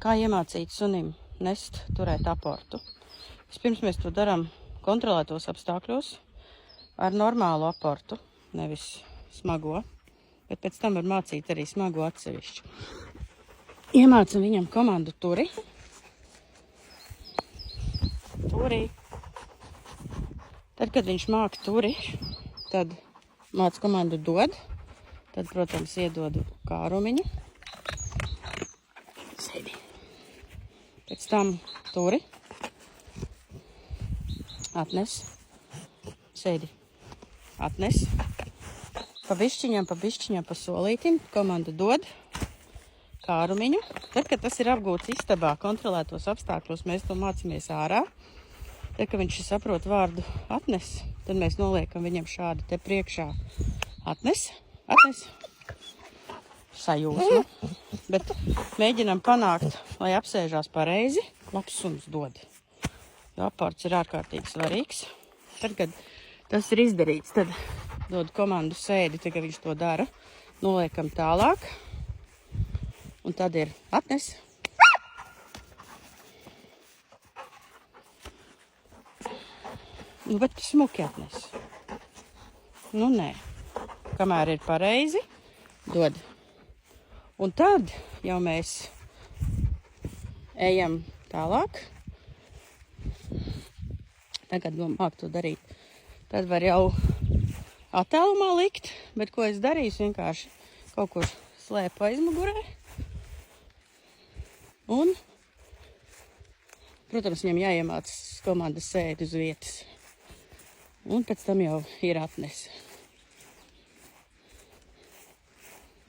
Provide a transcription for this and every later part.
Kā iemācīt sunim nest, turēt aportu. Vispirms mēs to darām kontrolētos apstākļos ar normālu aportu, nevis smago, bet pēc tam var mācīt arī smago atsevišķu. Iemācam viņam komandu turi. Turi. Tad, kad viņš māk turi, tad māc komandu dod. Tad, protams, iedodu kārumiņu. Sēdi. Pēc tam turi. Atnes. Sēdi. Atnes. Pa bišķiņam, pa solītim. Komandu dod. Kārumiņu. Tad, kad tas ir apgūts istabā, kontrolētos apstākļos, mēs to mācāmies ārā. Tad, kad viņš saprot vārdu atnes, tad mēs noliekam viņam šādi te priekšā. Atnes. Atnes. Sajūsma. Bet mēģinam panākt, lai apsēžās pareizi. Labs suns dod. Jo aports ir ārkārtīgi svarīgs. Tad, kad tas ir izdarīts, tad dod komandu sēdi, tad, kad viņš to dara. Noliekam tālāk. Un tad ir atnes. Nu, bet smuki atnes. Nu, nē. Kamēr ir pareizi, dod. Un tad jau mēs ejam tālāk. Tagad māk to darīt. Tad var jau attālumā likt, bet ko es darīšu, vienkārši kaut kur slēpu aizmugurē. Un, protams, viņam jāiemāc komandas sēdi uz vietas. Un pēc tam jau ir atnes.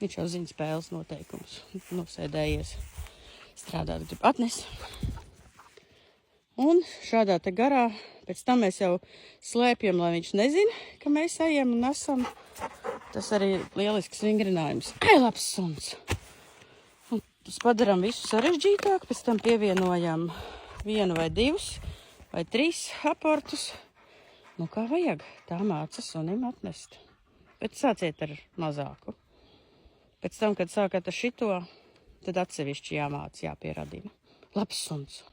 Viņš jau zina spēles noteikumus. Nosēdējies strādāt, grib atnes. Un šādā te garā, pēc tam mēs jau slēpjam, lai viņš nezina, ka mēs ejam un esam. Tas arī ir lielisks vingrinājums. Labs suns! Un tas padaram visu sarežģītāk, pēc tam pievienojam 1 vai 2 vai 3 aportus. Nu, kā vajag, tā māca sunim atnest. Bet sāciet ar mazāku. Pēc tam, kad sākat ar šito, tad atsevišķi jāmāc, jāpieradina. Labs suns!